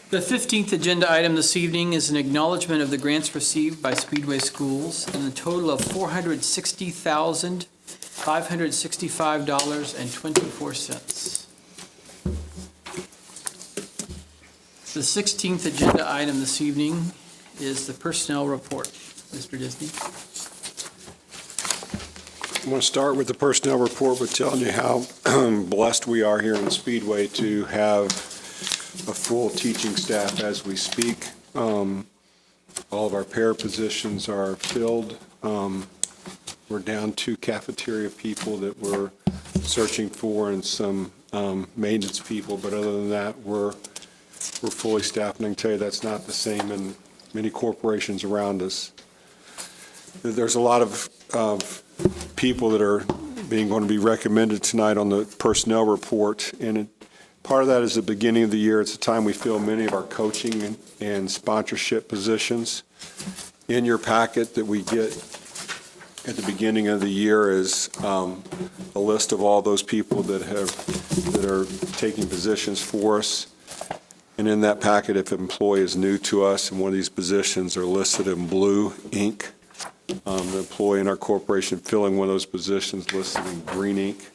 [SPEAKER 1] The 15th agenda item this evening is an acknowledgement of the grants received by Speedway schools in a total of $460,565.24. The 16th agenda item this evening is the personnel report. Mr. Disney.
[SPEAKER 3] I want to start with the personnel report with telling you how blessed we are here in Speedway to have a full teaching staff as we speak. All of our para positions are filled. We're down 2 cafeteria people that we're searching for and some maintenance people, but other than that, we're fully staffed, and I can tell you that's not the same in many corporations around us. There's a lot of people that are going to be recommended tonight on the personnel report, and part of that is the beginning of the year. It's the time we fill many of our coaching and sponsorship positions. In your packet that we get at the beginning of the year is a list of all those people that are taking positions for us. And in that packet, if an employee is new to us and one of these positions are listed in blue ink, the employee in our corporation filling one of those positions listed in green ink.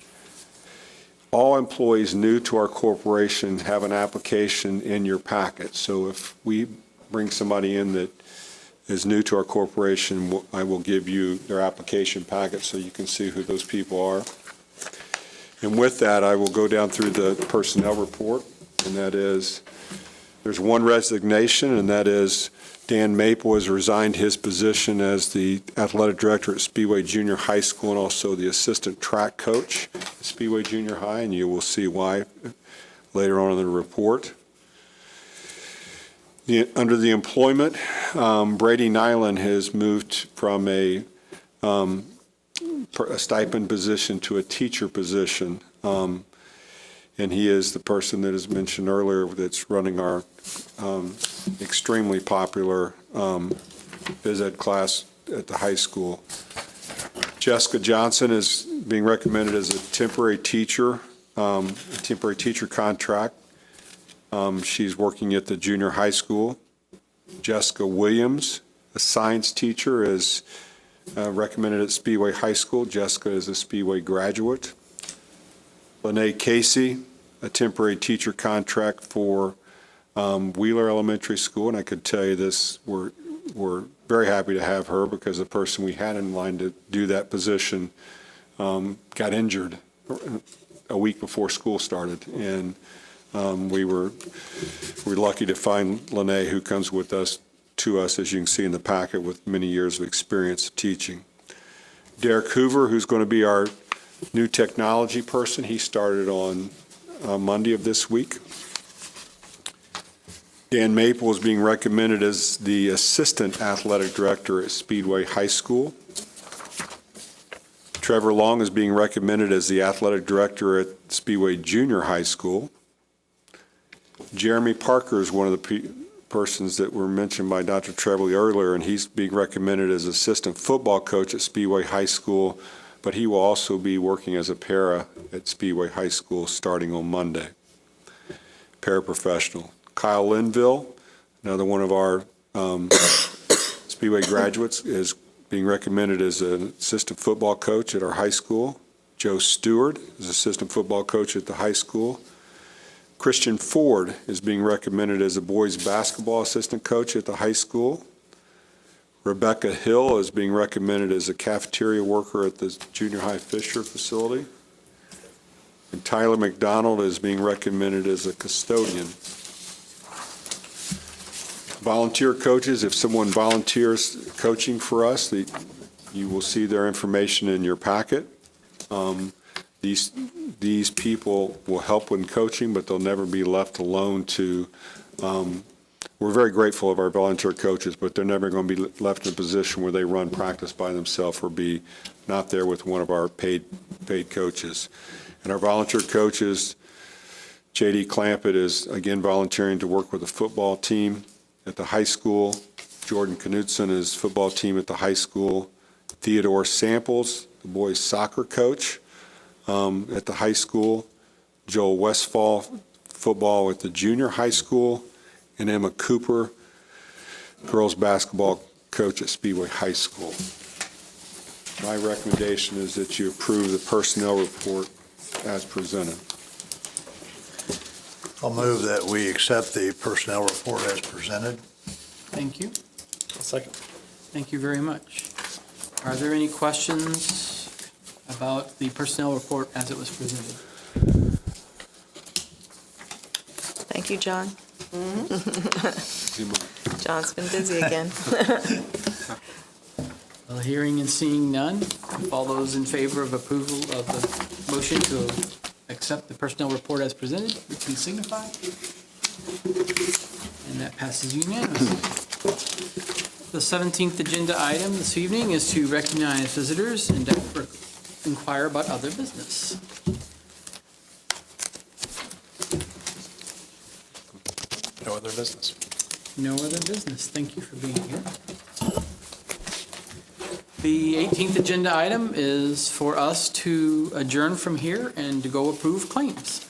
[SPEAKER 3] all employees new to our corporation have an application in your packet. So if we bring somebody in that is new to our corporation, I will give you their application packet so you can see who those people are. And with that, I will go down through the personnel report, and that is, there's one resignation, and that is Dan Maple has resigned his position as the athletic director at Speedway Junior High School and also the assistant track coach at Speedway Junior High, and you will see why later on in the report. Under the employment, Brady Nyland has moved from a stipend position to a teacher position. And he is the person that is mentioned earlier that's running our extremely popular phys ed class at the high school. Jessica Johnson is being recommended as a temporary teacher contract. She's working at the junior high school. Jessica Williams, a science teacher, is recommended at Speedway High School. Jessica is a Speedway graduate. Lene Casey, a temporary teacher contract for Wheeler Elementary School, and I could tell you this, we're very happy to have her because the person we had in line to do that position got injured a week before school started, and we're lucky to find Lene, who comes with us to us, as you can see in the packet, with many years of experience teaching. Derek Hoover, who's going to be our new technology person. He started on Monday of this week. Dan Maple is being recommended as the assistant athletic director at Speedway High School. Trevor Long is being recommended as the athletic director at Speedway Junior High School. Jeremy Parker is one of the persons that were mentioned by Dr. Trebley earlier, and he's being recommended as assistant football coach at Speedway High School, but he will also be working as a para at Speedway High School starting on Monday. Paraprofessional. Kyle Linville, another one of our Speedway graduates, is being recommended as an assistant football coach at our high school. Joe Stewart is assistant football coach at the high school. Christian Ford is being recommended as a boys basketball assistant coach at the high school. Rebecca Hill is being recommended as a cafeteria worker at the junior high Fisher facility. And Tyler McDonald is being recommended as a custodian. Volunteer coaches, if someone volunteers coaching for us, you will see their information in your packet. These people will help when coaching, but they'll never be left alone to, we're very grateful of our volunteer coaches, but they're never going to be left in a position where they run practice by themselves or be not there with one of our paid coaches. And our volunteer coaches, J.D. Clampett is again volunteering to work with the football team at the high school. Jordan Knudsen is football team at the high school. Theodore Samples, the boys soccer coach at the high school. Joel Westfall, football at the junior high school. And Emma Cooper, girls basketball coach at Speedway High School. My recommendation is that you approve the personnel report as presented.
[SPEAKER 9] I'll move that we accept the personnel report as presented.
[SPEAKER 1] Thank you.
[SPEAKER 2] Second.
[SPEAKER 1] Thank you very much. Are there any questions about the personnel report as it was presented?
[SPEAKER 8] Thank you, John. John's been busy again.
[SPEAKER 1] Well, hearing and seeing none, all those in favor of approval of the motion to accept the personnel report as presented, please signify. And that passes unanimously. The 17th agenda item this evening is to recognize visitors and inquire about other business.
[SPEAKER 2] No other business.
[SPEAKER 1] No other business. Thank you for being here. The 18th agenda item is for us to adjourn from here and to go approve claims.